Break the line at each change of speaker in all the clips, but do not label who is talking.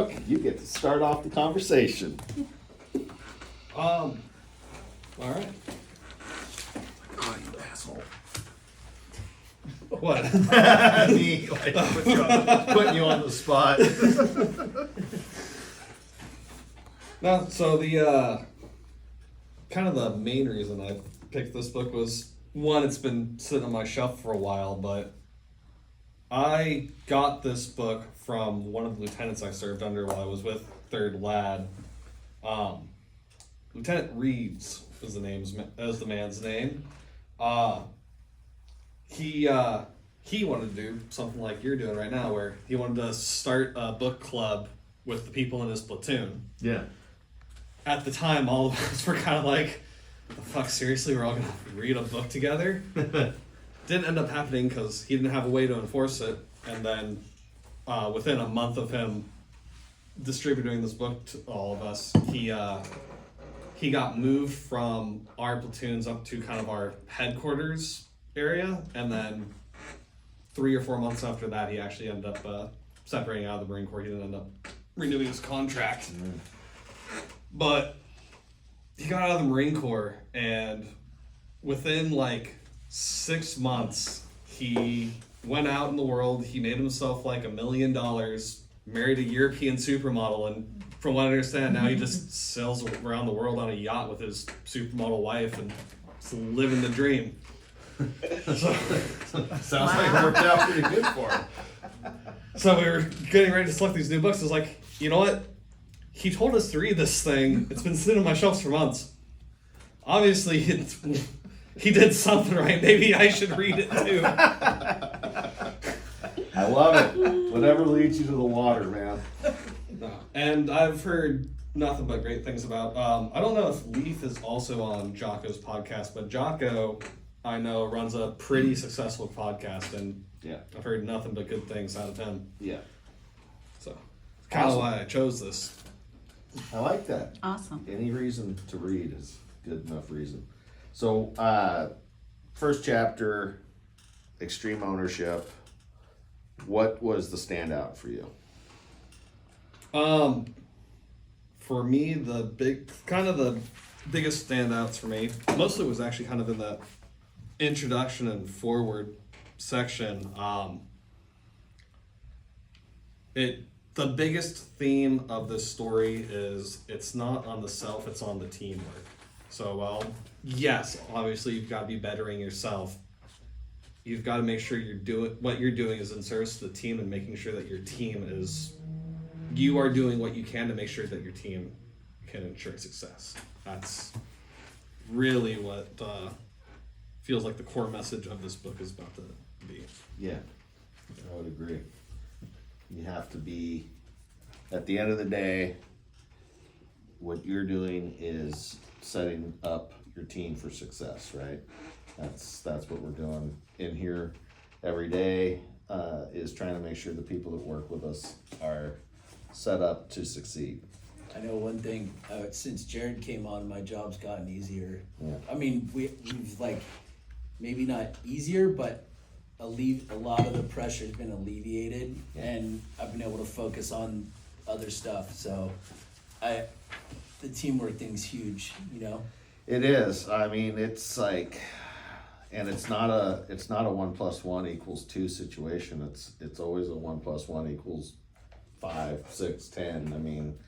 Brooke, you get to start off the conversation.
All right.
Oh, you asshole.
What?
Me, like, putting you on the spot.
No, so the kind of the main reason I picked this book was, one, it's been sitting on my shelf for a while, but I got this book from one of the lieutenants I served under while I was with 3rd Lad. Lieutenant Reeves is the man's name. He wanted to do something like you're doing right now, where he wanted to start a book club with the people in his platoon.
Yeah.
At the time, all of us were kind of like, the fuck, seriously, we're all going to read a book together? Didn't end up happening because he didn't have a way to enforce it. And then within a month of him distributing this book to all of us, he got moved from our platoons up to kind of our headquarters area. And then 3 or 4 months after that, he actually ended up separating out of the Marine Corps. He didn't end up renewing his contract. But he got out of the Marine Corps, and within like 6 months, he went out in the world. He made himself like $1 million, married a European supermodel, and from what I understand, now he just sails around the world on a yacht with his supermodel wife and just living the dream.
Sounds like it worked out pretty good for him.
So we were getting ready to select these new books. I was like, you know what? He told us to read this thing. It's been sitting on my shelves for months. Obviously, he did something right. Maybe I should read it too.
I love it. Whatever leads you to the water, man.
No. And I've heard nothing but great things about. I don't know if Leith is also on Jocko's podcast, but Jocko, I know, runs a pretty successful podcast, and
Yeah.
I've heard nothing but good things out of him.
Yeah.
So, kind of
Awesome.
why I chose this.
I like that.
Awesome.
Any reason to read is good enough reason. So, first chapter, extreme ownership. What was the standout for you?
For me, the biggest standouts for me, mostly was actually kind of in the introduction and forward section. The biggest theme of this story is it's not on the self, it's on the teamwork. So, well, yes, obviously you've got to be bettering yourself. You've got to make sure what you're doing is in service to the team, and making sure that you are doing what you can to make sure that your team can ensure success. That's really what feels like the core message of this book is about to be.
Yeah, I would agree. You have to be, at the end of the day, what you're doing is setting up your team for success, right? That's what we're doing in here every day, is trying to make sure the people that work with us are set up to succeed.
I know one thing, since Jared came on, my job's gotten easier.
Yeah.
I mean, we've like, maybe not easier, but a lot of the pressure's been alleviated, and I've been able to focus on other stuff. So the teamwork thing's huge, you know?
It is. I mean, it's like, and it's not a 1 + 1 = 2 situation. It's always a 1 + 1 = 5, 6, 10. I mean,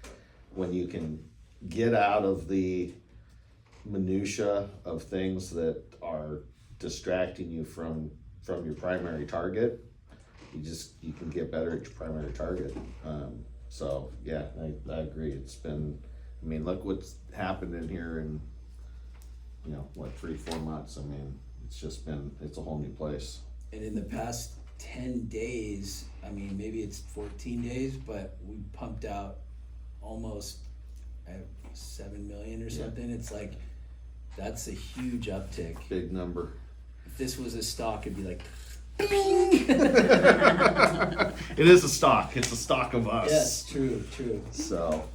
when you can get out of the minutia of things that are distracting you from your primary target, you can get better at your primary target. So yeah, I agree. It's been, I mean, look what's happened in here in, 3-4 months. I mean, it's a whole new place.
And in the past 10 days, I mean, maybe it's 14 days, but we pumped out almost 7 million or something. It's like, that's a huge uptick.
Big number.
If this was a stock, it'd be like,
It is a stock. It's a stock of us.
yes, true.
So,